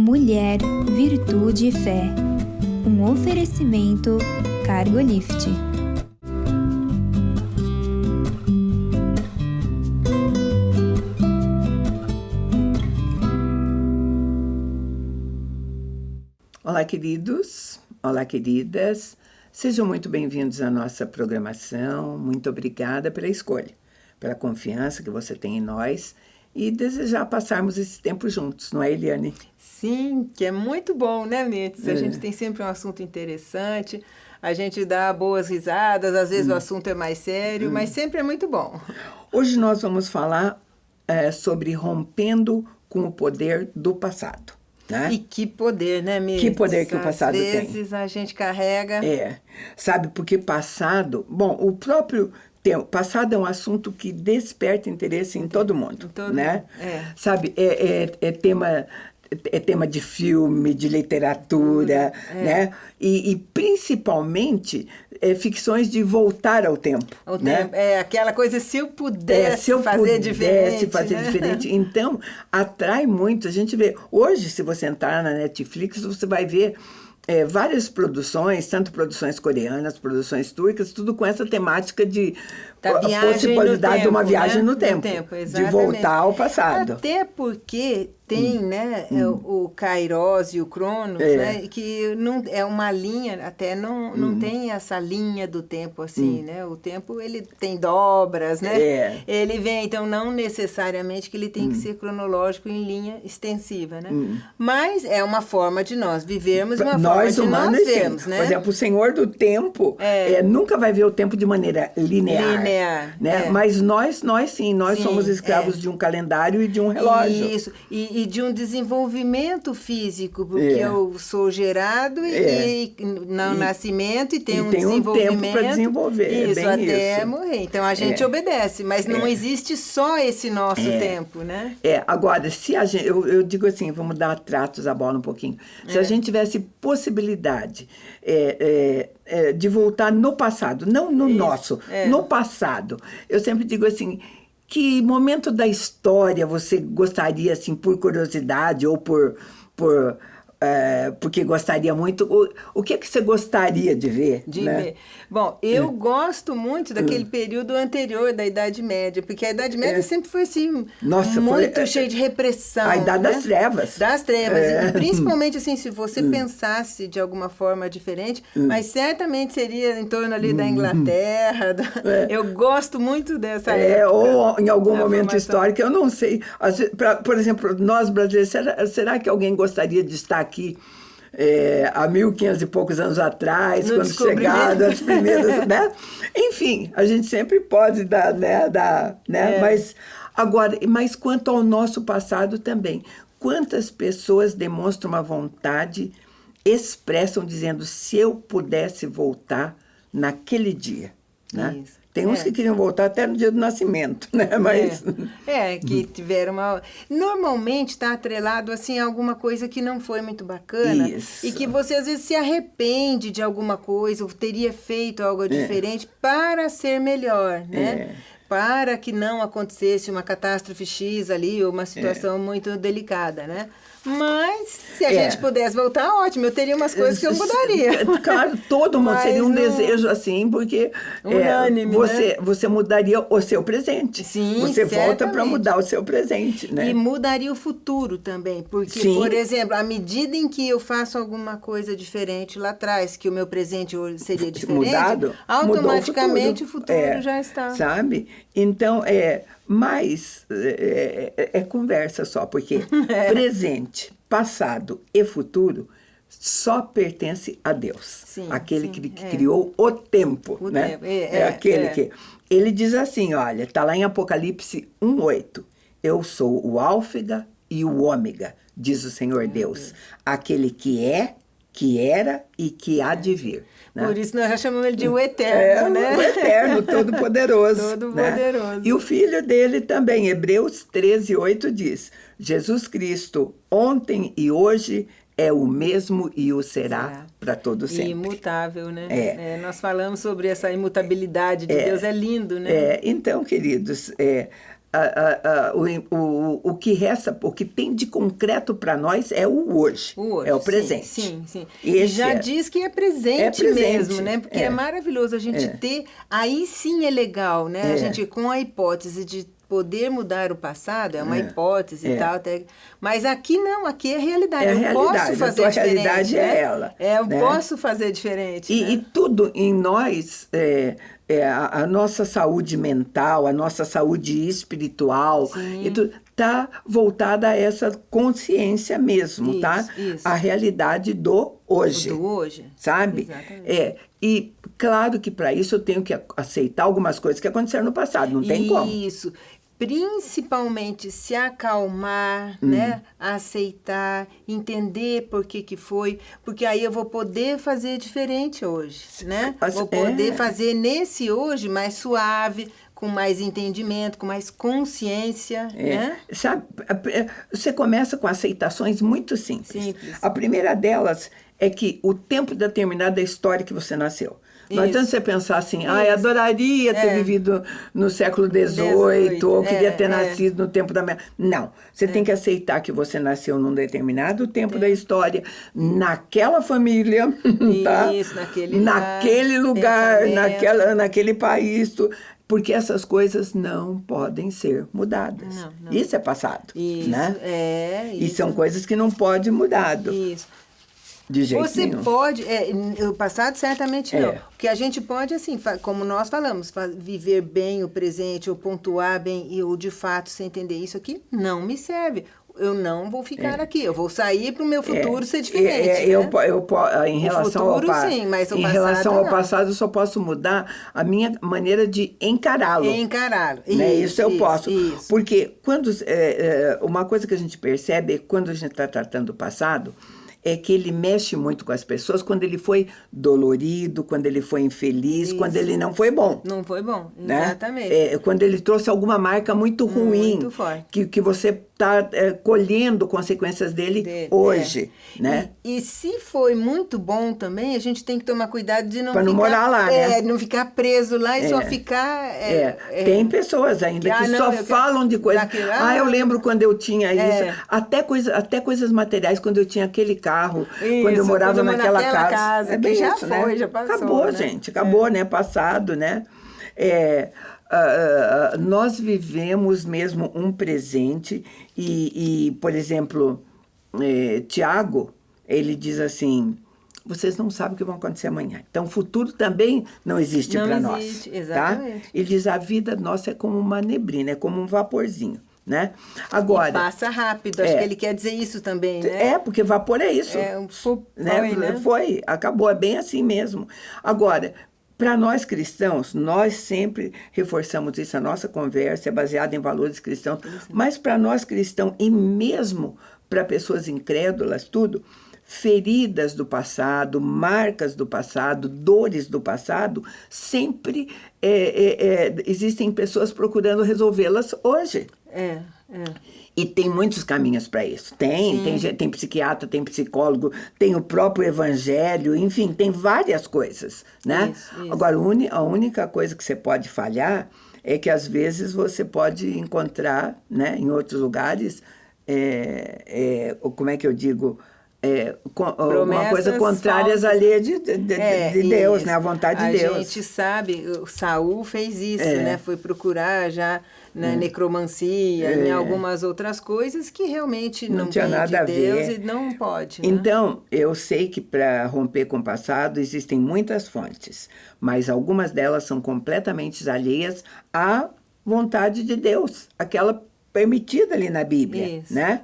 Mulher, Virtude e Fé. Um oferecimento Cargolift. Olá, queridos. Olá, queridas. Sejam muito bem-vindos à nossa programação. Muito obrigada pela escolha, pela confiança que você tem em nós e desejar passarmos esse tempo juntos, não é, Eliane? Sim, que é muito bom, né, Mirtes? A gente tem sempre um assunto interessante, a gente dá boas risadas, às vezes o assunto é mais sério, mas sempre é muito bom. Hoje nós vamos falar sobre rompendo com o poder do passado. Né? E que poder, né, Mirtes? Que poder que o passado tem. Às vezes a gente carrega... Sabe, porque passado... Bom, o próprio tempo... Passado é um assunto que desperta interesse em todo mundo, né? Sabe, é tema de filme, de literatura, né? E principalmente ficções de voltar ao tempo. Né? Aquela coisa, se eu pudesse fazer diferente. Então, atrai muito. A gente vê... Hoje, se você entrar na Netflix, você vai ver várias produções, tanto produções coreanas, produções turcas, tudo com essa temática de a possibilidade de uma viagem no tempo, de voltar ao passado. Até porque tem, né, o Kairos e o Cronos, né, que não é uma linha, até não tem essa linha do tempo assim, né? O tempo ele tem dobras, né? Ele vem, então não necessariamente que ele tem que ser cronológico em linha extensiva, né? Mas é uma forma de nós vivermos, uma forma de nós vermos, né? Por exemplo, o Senhor do Tempo nunca vai ver o tempo de maneira linear. Né? Mas nós somos escravos de um calendário e de um relógio. Isso, e de um desenvolvimento físico, porque eu sou gerado no nascimento e tem um desenvolvimento. Um tempo para desenvolver. Isso, até morrer. Então a gente obedece, mas não existe só esse nosso tempo, né? Agora, se a gente, eu digo assim, vamos dar tratos à bola um pouquinho. Se a gente tivesse possibilidade de voltar no passado, não no nosso, no passado. Eu sempre digo assim, que momento da história você gostaria, assim, por curiosidade ou porque gostaria muito, o que você gostaria de ver? Ver. Bom, eu gosto muito daquele período anterior da Idade Média, porque a Idade Média sempre foi assim, muito cheia de repressão. A Idade das Trevas. Das trevas. E principalmente assim, se você pensasse de alguma forma diferente, mas certamente seria em torno ali da Inglaterra. Eu gosto muito dessa época. Ou em algum momento histórico, eu não sei. Por exemplo, nós brasileiros, será que alguém gostaria de estar aqui há 1500 e poucos anos atrás, quando chegaram as primeiras, né? Enfim, a gente sempre pode dar, né? Mas quanto ao nosso passado também, quantas pessoas demonstram uma vontade, expressam dizendo, se eu pudesse voltar naquele dia, né? Isso. Tem uns que queriam voltar até no dia do nascimento, né? Mas... que tiveram uma... Normalmente está atrelado, assim, a alguma coisa que não foi muito bacana. Isso. E que você, às vezes, se arrepende de alguma coisa, ou teria feito algo diferente para ser melhor, né? Para que não acontecesse uma catástrofe X ali, ou uma situação muito delicada, né? Mas, se a gente pudesse voltar, ótimo, eu teria umas coisas que eu mudaria. Claro, todo mundo seria um desejo assim, porque unânime, você mudaria o seu presente. Sim, você volta para mudar o seu presente, né? E mudaria o futuro também, porque, por exemplo, à medida em que eu faço alguma coisa diferente lá atrás, que o meu presente hoje seria diferente, automaticamente o futuro já está. Sabe? Então, mas conversa só, porque presente, passado e futuro só pertence a Deus. Aquele que criou o tempo, né? Que... Ele diz assim, olha, está lá em Apocalipse 1:8. Eu sou o Álfega e o Ômega, diz o Senhor Deus. Aquele que é, que era e que há de vir. Né? Por isso nós já chamamos ele de o Eterno, né? O Eterno, Todo-Poderoso. Todo-Poderoso. Né? E o Filho dele também, Hebreus 13:8 diz, Jesus Cristo, ontem e hoje, é o mesmo e o será para todo sempre. Imutável, né? Nós falamos sobre essa imutabilidade de Deus, é lindo, né? Então, queridos, o que resta, o que tem de concreto para nós é o hoje. É o presente. Sim. E já diz que é presente mesmo, né? Porque é maravilhoso a gente ter. Aí sim é legal, né? A gente, com a hipótese de poder mudar o passado, é uma hipótese e tal, mas aqui não, aqui é realidade. Eu posso fazer diferente. A realidade é ela. Eu posso fazer diferente. E tudo em nós, a nossa saúde mental, a nossa saúde espiritual, está voltada a essa consciência mesmo, tá? A realidade do hoje. Do hoje. Sabe? Exatamente. E claro que para isso eu tenho que aceitar algumas coisas que aconteceram no passado, não tem como. Isso. Principalmente se acalmar, né? Aceitar, entender por que foi, porque aí eu vou poder fazer diferente hoje, né? Vou poder fazer nesse hoje mais suave, com mais entendimento, com mais consciência, né? Sabe, você começa com aceitações muito simples. A primeira delas é que o tempo determinado é a história que você nasceu. Não adianta você pensar assim, adoraria ter vivido no século XVIII, ou queria ter nascido no tempo da minha... Não, você tem que aceitar que você nasceu num determinado tempo da história, naquela família, tá? Isso, naquele lugar, naquele país, porque essas coisas não podem ser mudadas. Não. Isso é passado, né? Isso. E são coisas que não podem mudar. Isso. De jeito Você nenhum. pode, o passado certamente não. O que a gente pode, assim, como nós falamos, viver bem o presente, ou pontuar bem, ou de fato você entender isso aqui, não me serve. Eu não vou ficar aqui, eu vou sair para o meu futuro ser diferente. Em relação futuro, sim, mas em relação ao passado, eu só posso mudar a minha maneira de encará-lo. Né? Isso eu posso. Isso. Porque uma coisa que a gente percebe é que quando a gente está tratando o passado, é que ele mexe muito com as pessoas quando ele foi dolorido, quando ele foi infeliz, quando ele não foi bom. Não foi bom, né? Exatamente. Quando ele trouxe alguma marca muito ruim, muito forte. Que você está colhendo consequências dele hoje. Né? E se foi muito bom também, a gente tem que tomar cuidado de não pra não morar lá, né? Não ficar preso lá e só ficar... Tem pessoas ainda que só falam de coisas. Eu lembro quando eu tinha isso. Até coisas materiais, quando eu tinha aquele carro, quando eu morava naquela casa. Que já isso, foi, né? já passou. Acabou, né? gente. Acabou, né? Passado, né? Nós vivemos mesmo um presente e por exemplo, Tiago, ele diz assim... Vocês não sabem o que vai acontecer amanhã. Então, o futuro também não existe para nós. Exatamente. Tá? Ele diz, a vida nossa é como uma neblina, é como um vaporzinho. Né? Agora, e passa rápido, acho que ele quer dizer isso também, né? Porque vapor é isso. Foi, acabou, é bem assim mesmo. Agora, para nós cristãos, nós sempre reforçamos isso, a nossa conversa é baseada em valores cristãos, mas para nós cristãos, e mesmo para pessoas incrédulas, tudo... feridas do passado, marcas do passado, dores do passado, sempre existem pessoas procurando resolvê-las hoje. E tem muitos caminhos para isso. Tem psiquiatra, tem psicólogo, tem o próprio evangelho, enfim, tem várias coisas, né? Isso. Agora, a única coisa que você pode falhar é que, às vezes, você pode encontrar, né, em outros lugares, como é que eu digo... uma coisa contrária às leis de Deus, né? A vontade de Deus. A gente sabe, o Saul fez isso, né? Foi procurar já na necromancia, em algumas outras coisas que realmente não tinha nada a Deus ver. E não pode. Né? Então, eu sei que para romper com o passado existem muitas fontes, mas algumas delas são completamente alheias à vontade de Deus, aquela permitida ali na Bíblia, né?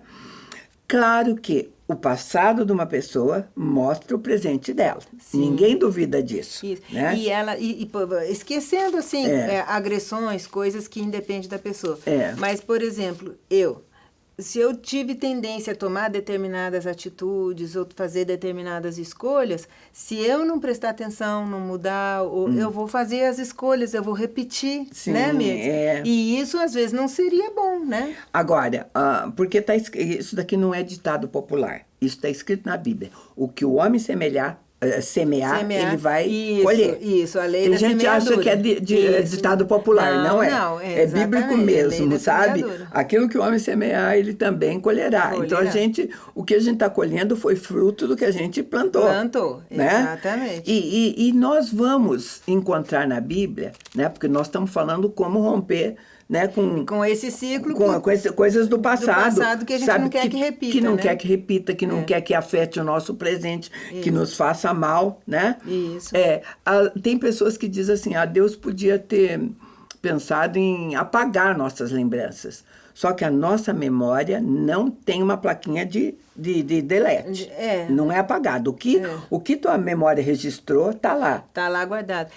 Claro que o passado de uma pessoa mostra o presente dela. Sim. Ninguém duvida disso. Isso. Né? E ela, esquecendo assim, agressões, coisas que independem da pessoa. Mas, por exemplo, se eu tive tendência a tomar determinadas atitudes ou fazer determinadas escolhas, se eu não prestar atenção, não mudar, eu vou fazer as escolhas, eu vou repetir, né, mesmo? E isso, às vezes, não seria bom, né? Agora, porque isso daqui não é ditado popular. Isso está escrito na Bíblia. O que o homem semelhar, semear, ele vai colher. Isso, a lei Tem da gente que acha que é ditado popular, não é? Não, é bíblico mesmo, sabe? semeadura. Aquilo que o homem semear, ele também colherá. Então, o que a gente está colhendo foi fruto do que a gente plantou. Né? Exatamente. E nós vamos encontrar na Bíblia, né? Porque nós estamos falando como romper, né, com esse ciclo, com coisas do passado que a gente não quer que repita, que não né? quer que repita, que não quer que afete o nosso presente, que nos faça mal, né? Isso. Tem pessoas que dizem assim, Deus podia ter pensado em apagar nossas lembranças. Só que a nossa memória não tem uma plaquinha de delete. Não é apagado. O que tua memória registrou, está lá. Está lá guardado.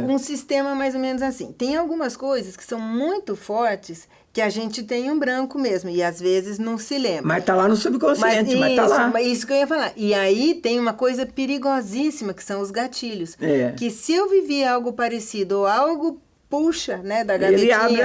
Um sistema mais ou menos assim. Tem algumas coisas que são muito fortes que a gente tem um branco mesmo. E às vezes não se lembra. Mas está lá no subconsciente, mas está lá. Isso que eu ia falar. E aí tem uma coisa perigosíssima, que são os gatilhos. Que se eu vivi algo parecido ou algo puxa, né, da gavetinha. Ele abre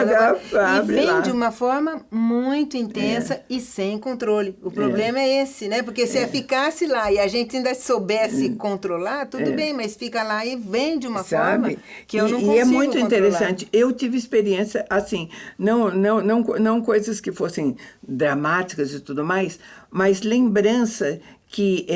e vem lá. de uma forma muito intensa e sem controle. O problema é esse, né? Porque se ficasse lá e a gente ainda soubesse controlar, tudo bem, mas fica lá e vem de uma forma que eu não consigo E é muito controlar. interessante. Eu tive experiência, assim, não coisas que fossem dramáticas e tudo mais, mas lembrança que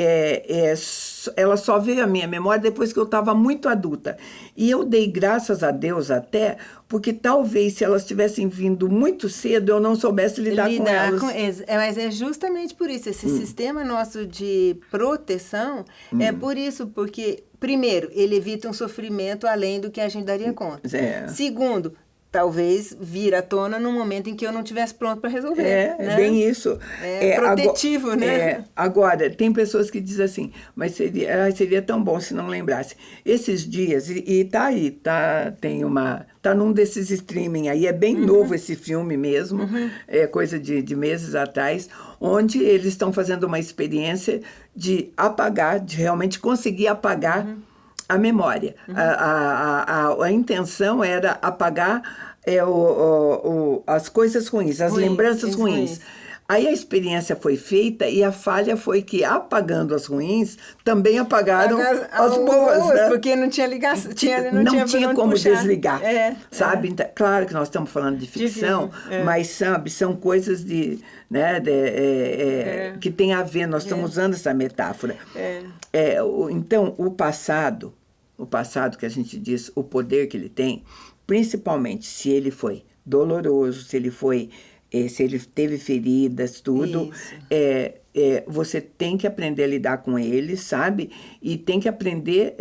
ela só veio à minha memória depois que eu estava muito adulta. E eu dei graças a Deus até, porque talvez se elas tivessem vindo muito cedo, eu não soubesse lidar com elas. Mas é justamente por isso, esse sistema nosso de proteção, é por isso, porque, primeiro, ele evita um sofrimento além do que a gente daria conta. Segundo, talvez vir à tona num momento em que eu não estivesse pronto para resolver. Né? Bem isso. Protetivo, né? Agora, tem pessoas que dizem assim, mas seria tão bom se não lembrasse. Esses dias, e tá aí, tá num desses streaming aí, é bem novo esse filme mesmo, é coisa de meses atrás, onde eles estão fazendo uma experiência de apagar, de realmente conseguir apagar a memória. A intenção era apagar as coisas ruins, as lembranças ruins. Aí a experiência foi feita e a falha foi que, apagando as ruins, também apagaram as boas. Né? Porque não tinha ligação. Não tinha como desligar. Sabe? Então, claro que nós estamos falando de ficção, mas são coisas que tem a ver, nós estamos usando essa metáfora. Então, o passado que a gente diz, o poder que ele tem, principalmente se ele foi doloroso, se ele teve feridas, tudo, você tem que aprender a lidar com ele, sabe? E tem que aprender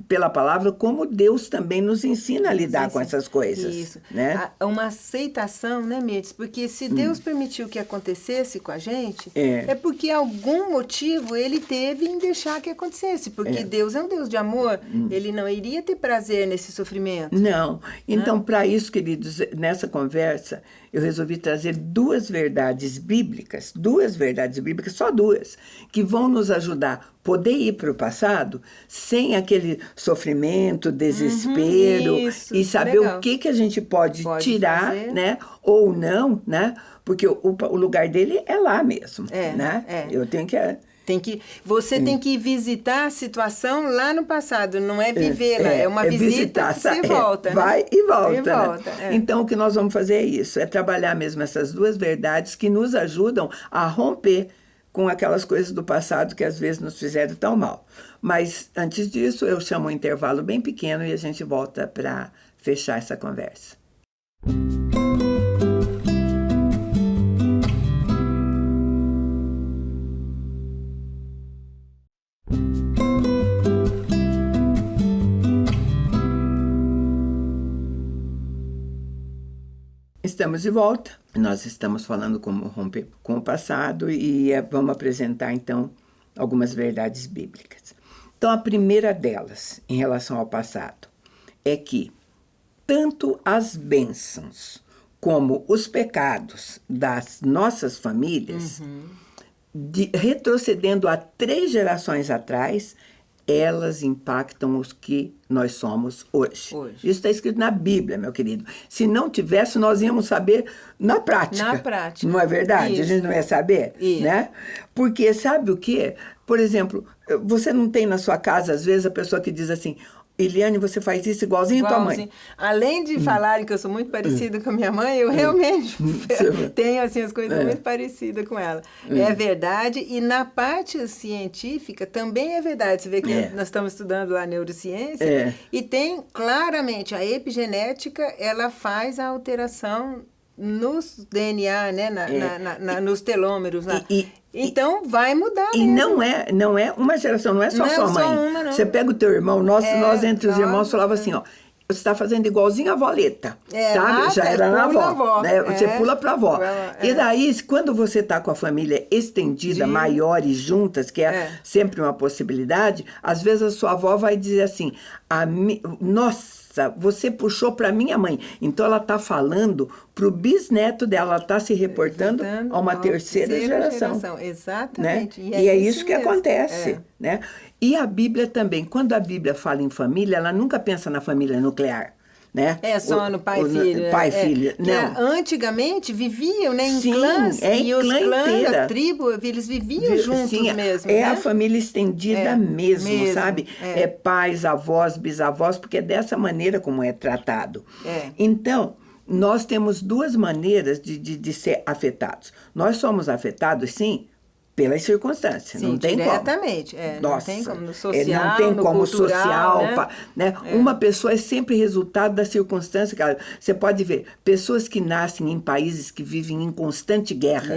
pela palavra como Deus também nos ensina a lidar com essas coisas. Isso. Né? Uma aceitação, né, Mirtes? Porque se Deus permitiu que acontecesse com a gente, é porque algum motivo ele teve em deixar que acontecesse. Porque Deus é um Deus de amor, ele não iria ter prazer nesse sofrimento. Não. Então, para isso, queridos, nessa conversa, eu resolvi trazer duas verdades bíblicas, só duas, que vão nos ajudar a poder ir para o passado sem aquele sofrimento, desespero, e saber o que a gente pode tirar, fazer, né? Ou não, né? Porque o lugar dele é lá mesmo, né? Eu tenho que... Você tem que visitar a situação lá no passado, não é viver lá, é uma visita que você volta. Vai e volta. Né? Então, o que nós vamos fazer é isso, é trabalhar mesmo essas duas verdades que nos ajudam a romper com aquelas coisas do passado que às vezes nos fizeram tão mal. Mas, antes disso, eu chamo um intervalo bem pequeno e a gente volta para fechar essa conversa. Estamos de volta. Nós estamos falando como romper com o passado e vamos apresentar, então, algumas verdades bíblicas. Então, a primeira delas, em relação ao passado, é que tanto as bênçãos como os pecados das nossas famílias, retrocedendo a 3 gerações atrás, elas impactam os que nós somos hoje. Isso está escrito na Bíblia, meu querido. Se não tivesse, nós íamos saber na prática. Na prática. Não é verdade? Isso. A gente não ia saber, né? Porque sabe o quê? Por exemplo, você não tem na sua casa, às vezes, a pessoa que diz assim... Eliane, você faz isso igualzinho à tua mãe. Além de falarem que eu sou muito parecida com a minha mãe, eu realmente tenho assim, as coisas muito parecidas com ela. É verdade. E na parte científica também é verdade. Você vê que nós estamos estudando lá neurociência e tem claramente a epigenética, ela faz a alteração nos DNA, né? Nos telômeros. Então, vai mudar e mesmo. não é uma geração, não é só sua mãe. Só uma, não. Você pega o teu irmão, nós entre os irmãos falava assim, ó, você está fazendo igualzinho a Voleta, sabe? Já era na avó, né? Você pula para a avó. E daí, quando você está com a família estendida, maior e juntas, que é sempre uma possibilidade, às vezes a sua avó vai dizer assim, nossa, você puxou para minha mãe. Então, ela está falando para o bisneto dela, ela está se reportando a uma terceira geração. Exatamente. Né? E é isso que acontece. Né? E a Bíblia também, quando a Bíblia fala em família, ela nunca pensa na família nuclear. Né? É só no pai e filho. Pai e filho. Não. Antigamente viviam, né, em clãs. E os clãs da tribo, eles viviam juntos mesmo. É, né? A família estendida mesmo, sabe? É pais, avós, bisavós, porque é dessa maneira como é tratado. Então, nós temos duas maneiras de ser afetados. Nós somos afetados, sim, pelas circunstâncias, sim, não tem diretamente, como. Nossa, não tem como no social, não tem como cultural, social, né? Uma pessoa é sempre resultado da circunstância, cara. Você pode ver, pessoas que nascem em países que vivem em constante guerra,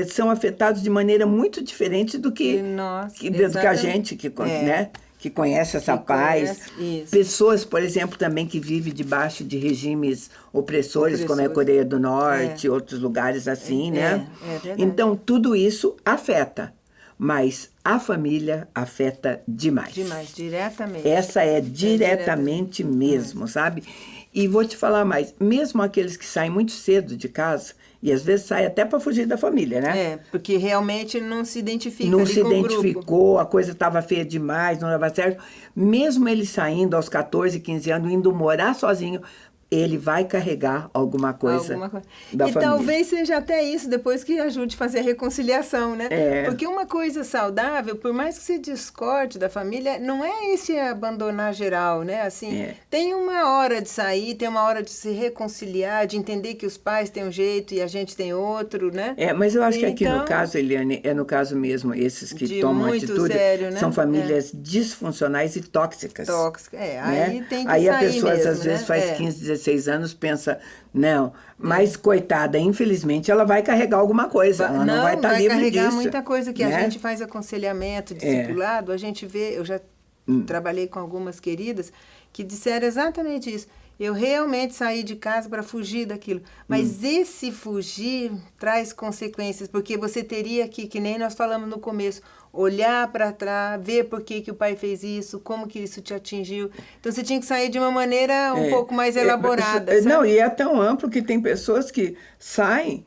são afetados de maneira muito diferente do que a gente, né? Que conhece essa paz. Pessoas, por exemplo, também que vivem debaixo de regimes opressores, como é a Coreia do Norte, outros lugares assim, né? Então, tudo isso afeta. Mas a família afeta demais. Demais, diretamente. Essa é diretamente mesmo, sabe? E vou te falar mais, mesmo aqueles que saem muito cedo de casa, e às vezes saem até para fugir da família, né? Porque realmente não se identifica não se identificou, a coisa estava feia demais, não dava certo. Mesmo ele saindo aos 14, 15 anos, indo morar sozinho, ele vai carregar alguma coisa da família. E talvez seja até isso, depois que ajude a fazer a reconciliação, né? Porque uma coisa saudável, por mais que você discorde da família, não é esse abandonar geral, né? Assim, tem uma hora de sair, tem uma hora de se reconciliar, de entender que os pais têm um jeito e a gente tem outro, né? Mas eu acho que aqui no caso, Eliane, no caso mesmo, esses que tomam atitude, sério, né? São famílias disfuncionais e tóxicas. Tóxicas, né? Aí tem que aí sair a pessoa, mesmo, às vezes, né? faz 15, 16 anos, pensa, não, mas coitada, infelizmente ela vai carregar alguma coisa, ela não vai estar livre disso. Vai carregar muita coisa que a gente faz aconselhamento, discipulado, a gente vê, eu já trabalhei com algumas queridas que disseram exatamente isso. Eu realmente saí de casa para fugir daquilo. Mas esse fugir traz consequências, porque você teria que nem nós falamos no começo, olhar para trás, ver por que o pai fez isso, como que isso te atingiu. Então, você tinha que sair de uma maneira um pouco mais elaborada. Sabe? Não, e é tão amplo que tem pessoas que saem,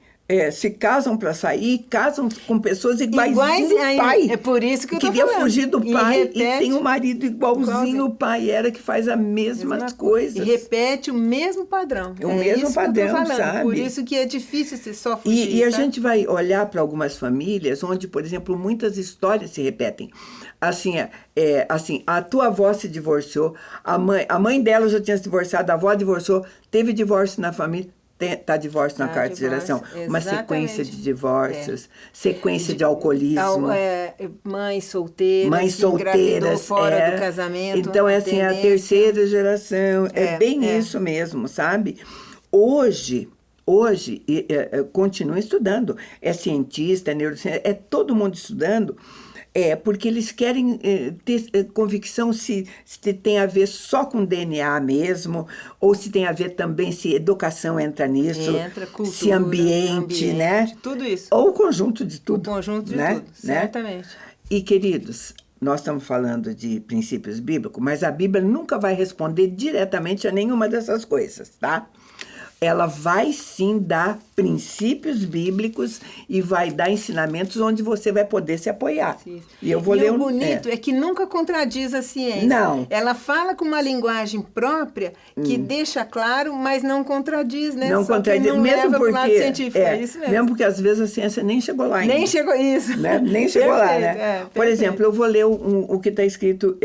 se casam para sair, casam com pessoas iguais ao pai. É por isso que eu tô queria falando. Fugir do pai e tem um marido igualzinho o pai era, que faz as mesmas coisas. E repete o mesmo padrão. O mesmo padrão, sabe? Por isso que é difícil você só fugir. E a gente vai olhar para algumas famílias onde, por exemplo, muitas histórias se repetem. Assim, a tua avó se divorciou, a mãe dela já tinha se divorciado, a avó divorciou, teve divórcio na família. Está divórcio na quarta geração. Uma sequência de divórcios, sequência de alcoolismo. Mães solteiras, engravidou fora do casamento. Então, é assim, a terceira geração. É bem isso mesmo, sabe? Hoje continua estudando. É cientista, é neurocientista, é todo mundo estudando. Porque eles querem ter convicção se tem a ver só com DNA mesmo, ou se tem a ver também se educação entra nisso, cultura, se ambiente, né? Tudo isso. Ou o conjunto de tudo. O conjunto de tudo, certamente. E, queridos, nós estamos falando de princípios bíblicos, mas a Bíblia nunca vai responder diretamente a nenhuma dessas coisas, tá? ela vai sim dar princípios bíblicos e vai dar ensinamentos onde você vai poder se apoiar. Sim. E eu vou ler o bonito é que nunca contradiz a ciência. Não. Ela fala com uma linguagem própria que deixa claro, mas não contradiz, né? Não Só contradiz, que não mesmo leva porque pro lado científico, é isso mesmo. mesmo porque às vezes a ciência nem chegou lá ainda. Nem chegou isso. Né? Nem chegou lá, né? Perfeito. Por exemplo, eu vou ler o que está escrito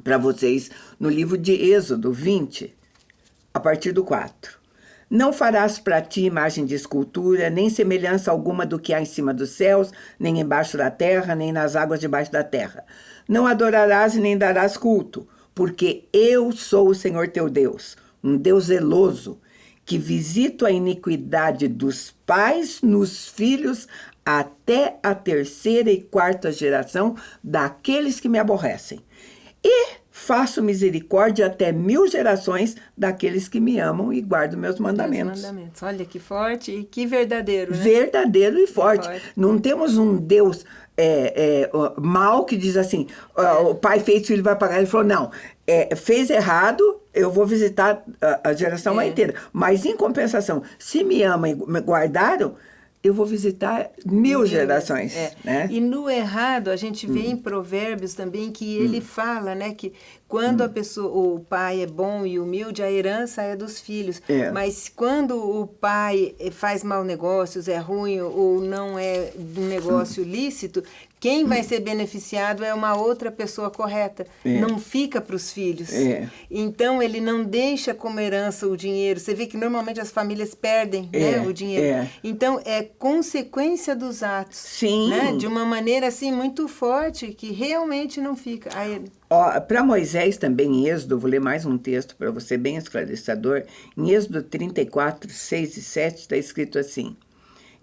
para vocês no livro de Êxodo 20, a partir do 4. Não farás para ti imagem de escultura, nem semelhança alguma do que há em cima dos céus, nem embaixo da terra, nem nas águas debaixo da terra. Não adorarás e nem darás culto, porque eu sou o Senhor teu Deus, um Deus zeloso, que visito a iniquidade dos pais nos filhos até a 3ª e 4ª geração daqueles que me aborrecem. E faço misericórdia até 1000 gerações daqueles que me amam e guardam meus mandamentos. Olha que forte e que verdadeiro, né? Verdadeiro e forte. Não temos um Deus mau que diz assim, o pai fez, o filho vai pagar. Ele falou, não, fez errado, eu vou visitar a geração inteira. Mas, em compensação, se me amam e me guardaram, eu vou visitar 1000 gerações. Né? E no errado, a gente vê em Provérbios também que ele fala, né, que quando o pai é bom e humilde, a herança é dos filhos. Mas quando o pai faz mau negócios, é ruim ou não é um negócio lícito, quem vai ser beneficiado é uma outra pessoa correta. Não fica para os filhos. Então, ele não deixa como herança o dinheiro. Você vê que normalmente as famílias perdem né, o dinheiro. Então, é consequência dos atos. Sim. Né? De uma maneira assim muito forte que realmente não fica. Para Moisés também, em Êxodo, vou ler mais um texto para você, bem esclarecedor. Em Êxodo 34, 6 e 7, está escrito assim.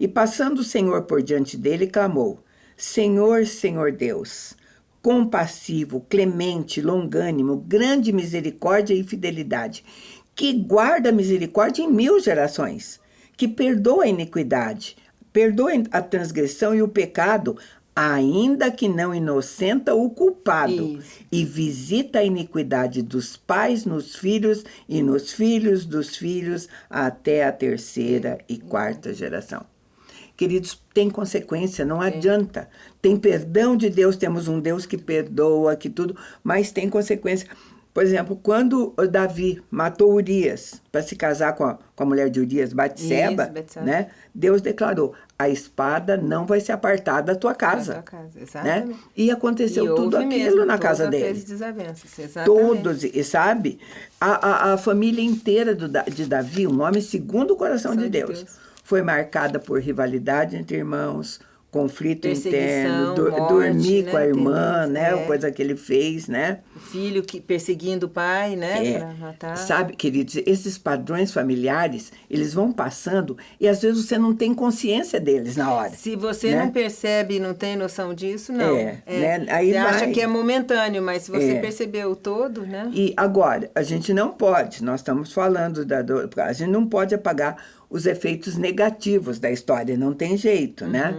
E passando o Senhor por diante dele, clamou, Senhor, Senhor Deus, compassivo, clemente, longânimo, grande misericórdia e fidelidade, que guarda a misericórdia em 1000 gerações, que perdoa a iniquidade, perdoa a transgressão e o pecado, ainda que não inocenta o culpado, e visita a iniquidade dos pais nos filhos e nos filhos dos filhos até a 3ª e 4ª geração. Queridos, tem consequência, não adianta. Tem perdão de Deus, temos um Deus que perdoa, que tudo, mas tem consequência. Por exemplo, quando Davi matou Urias para se casar com a mulher de Urias, Batseba, né? Deus declarou, a espada não vai se apartar da tua casa. Né? E aconteceu tudo aquilo na casa dele. Todos, e sabe? A família inteira de Davi, um homem segundo o coração de Deus, foi marcada por rivalidade entre irmãos, conflito interno, dormir com a irmã, né? Coisa que ele fez, né? O filho perseguindo o pai, né? Pra matar. Sabe, queridos, esses padrões familiares, eles vão passando e às vezes você não tem consciência deles na hora. Se você não percebe e não tem noção disso, não. Né? Aí você acha que é momentâneo, mas se você percebeu o todo, né? E agora, a gente não pode, nós estamos falando da dor, a gente não pode apagar os efeitos negativos da história, não tem jeito, né?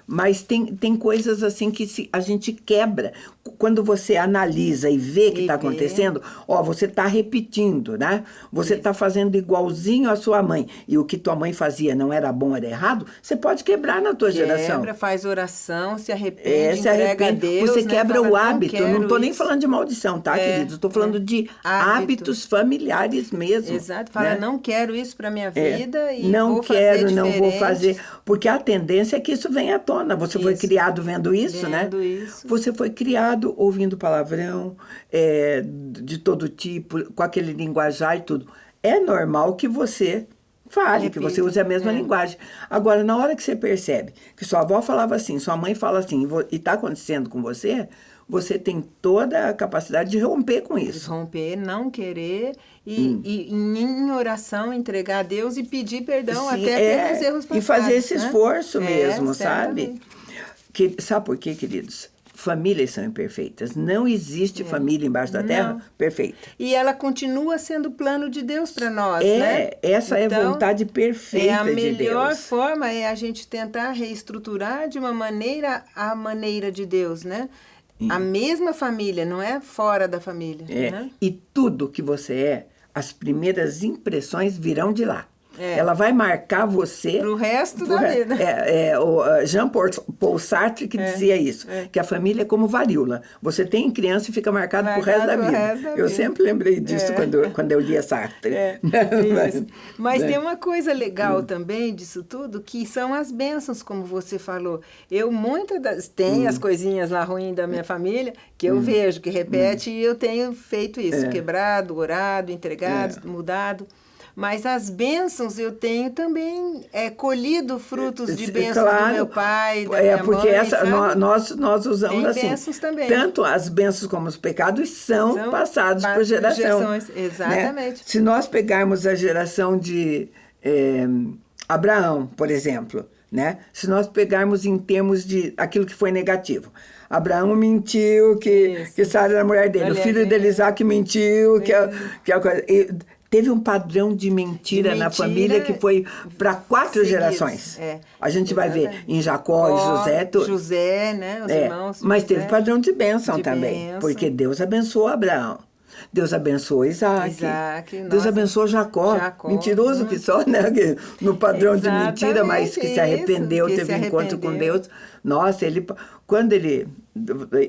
Mas tem coisas assim que a gente quebra. Quando você analisa e vê que está acontecendo, você está repetindo, né? Você está fazendo igualzinho a sua mãe. E o que tua mãe fazia não era bom, era errado, você pode quebrar na tua geração. Faz oração, se arrepende, entrega a Deus. Você quebra o hábito. Eu não estou nem falando de maldição, tá, queridos? Estou falando de hábitos familiares mesmo. Exato. Fala, não quero isso para minha vida. E não quero, não vou fazer. Porque a tendência é que isso venha à tona. Você foi criado vendo isso, né? Você foi criado ouvindo palavrão de todo tipo, com aquele linguajar e tudo. É normal que você fale, que você use a mesma linguagem. Agora, na hora que você percebe que sua avó falava assim, sua mãe fala assim, e está acontecendo com você, você tem toda a capacidade de romper com isso. Romper, não querer e em oração entregar a Deus e pedir perdão até pelos erros passados. E fazer esse esforço mesmo, sabe? Sabe por quê, queridos? Famílias são imperfeitas. Não existe família embaixo da terra perfeita. E ela continua sendo o plano de Deus para nós, né? Essa é a vontade perfeita de Deus. A melhor forma é a gente tentar reestruturar de uma maneira a maneira de Deus, né? A mesma família, não é fora da família. Né? E tudo que você as primeiras impressões virão de lá. Ela vai marcar você... Pro resto da vida. O Jean-Paul Sartre que dizia isso, que a família é como varíola. Você tem criança e fica marcado pro resto da vida. Eu sempre lembrei disso quando eu lia Sartre. Mas tem uma coisa legal também disso tudo, que são as bênçãos, como você falou. Eu tem as coisinhas lá ruins da minha família, que eu vejo, que repete, e eu tenho feito isso, quebrado, orado, entregado, mudado. Mas as bênçãos eu tenho também colhido frutos de bênçãos do meu pai, da minha porque mãe, nós usamos tem bênçãos assim, também. Tanto as bênçãos como os pecados são passados por geração. Exatamente. Né? Se nós pegarmos a geração de Abraão, por exemplo, né? Se nós pegarmos em termos de aquilo que foi negativo, Abraão mentiu que Sara era a mulher dele, o filho dele Isaac mentiu, que a coisa... Teve um padrão de mentira na família que foi para 4 gerações. A gente vai ver em Jacó e José. José, né? Os irmãos. Mas teve padrão de bênção também. Porque Deus abençoou Abraão. Deus abençoou Isaac. Deus abençoou Jacó. Mentiroso que só, né? No padrão de mentira, mas que se arrependeu, teve um encontro com Deus. Nossa, quando ele,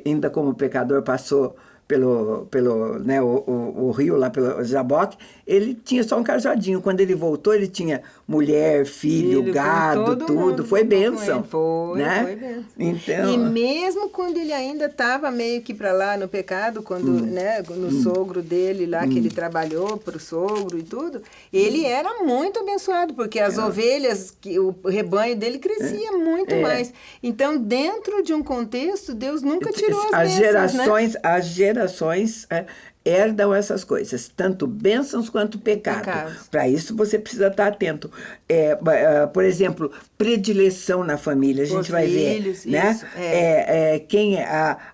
ainda como pecador, passou pelo né, o rio lá pelo Jaboque, ele tinha só um cajadinho. Quando ele voltou, ele tinha mulher, filho gado, tudo. Foi bênção. Foi bênção. Então... E mesmo quando ele ainda estava meio que para lá no pecado, quando né, no sogro dele lá, que ele trabalhou para o sogro e tudo, ele era muito abençoado, porque as ovelhas, o rebanho dele crescia muito mais. Então, dentro de um contexto, Deus nunca tirou as bênçãos, As gerações herdam essas coisas, tanto bênçãos quanto pecado. Para isso você precisa estar atento. Por exemplo, predileção na família, a gente vai ver. Né?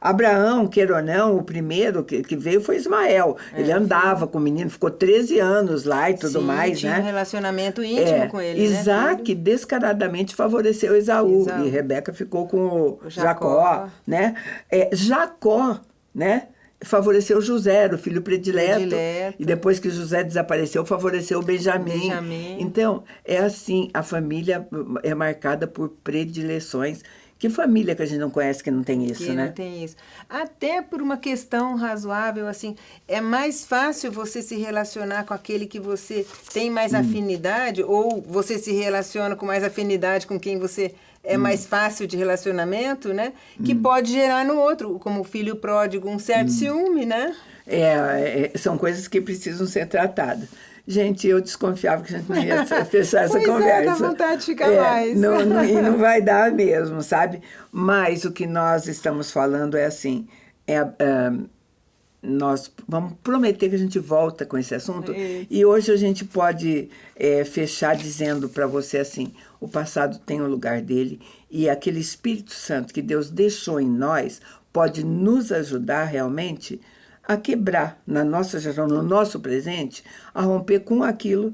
Abraão, queira ou não, o primeiro que veio foi Ismael. Ele andava com o menino, ficou 13 anos lá e tudo mais. Tinha né? um relacionamento íntimo com ele. Isaac descaradamente favoreceu Esaú. E Rebeca ficou com o Jacó. Né? Jacó, né? Favoreceu José, o filho predileto. E depois que José desapareceu, favoreceu Benjamim. Então, é assim, a família é marcada por predileções. Que família que a gente não conhece que não tem isso, né? Não tem isso. Até por uma questão razoável, assim, é mais fácil você se relacionar com aquele que você tem mais afinidade, ou você se relaciona com mais afinidade com quem você é mais fácil de relacionamento, né? Que pode gerar no outro, como o filho pródigo, um certo ciúme, né? São coisas que precisam ser tratadas. Gente, eu desconfiava que a gente não ia fechar essa conversa. Dá vontade de ficar mais. E não vai dar mesmo, sabe? Mas o que nós estamos falando é assim, nós vamos prometer que a gente volta com esse assunto. E hoje a gente pode fechar dizendo para você assim, o passado tem o lugar dele e aquele Espírito Santo que Deus deixou em nós pode nos ajudar realmente a quebrar na nossa geração, no nosso presente, a romper com aquilo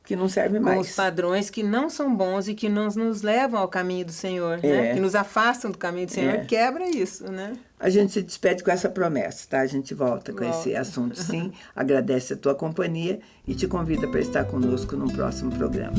que não serve mais. Com os padrões que não são bons e que nos levam ao caminho do Senhor, né? Que nos afastam do caminho do Senhor, quebra isso, né? A gente se despede com essa promessa, tá? A gente volta com esse assunto, sim. Agradece a tua companhia e te convida para estar conosco no próximo programa.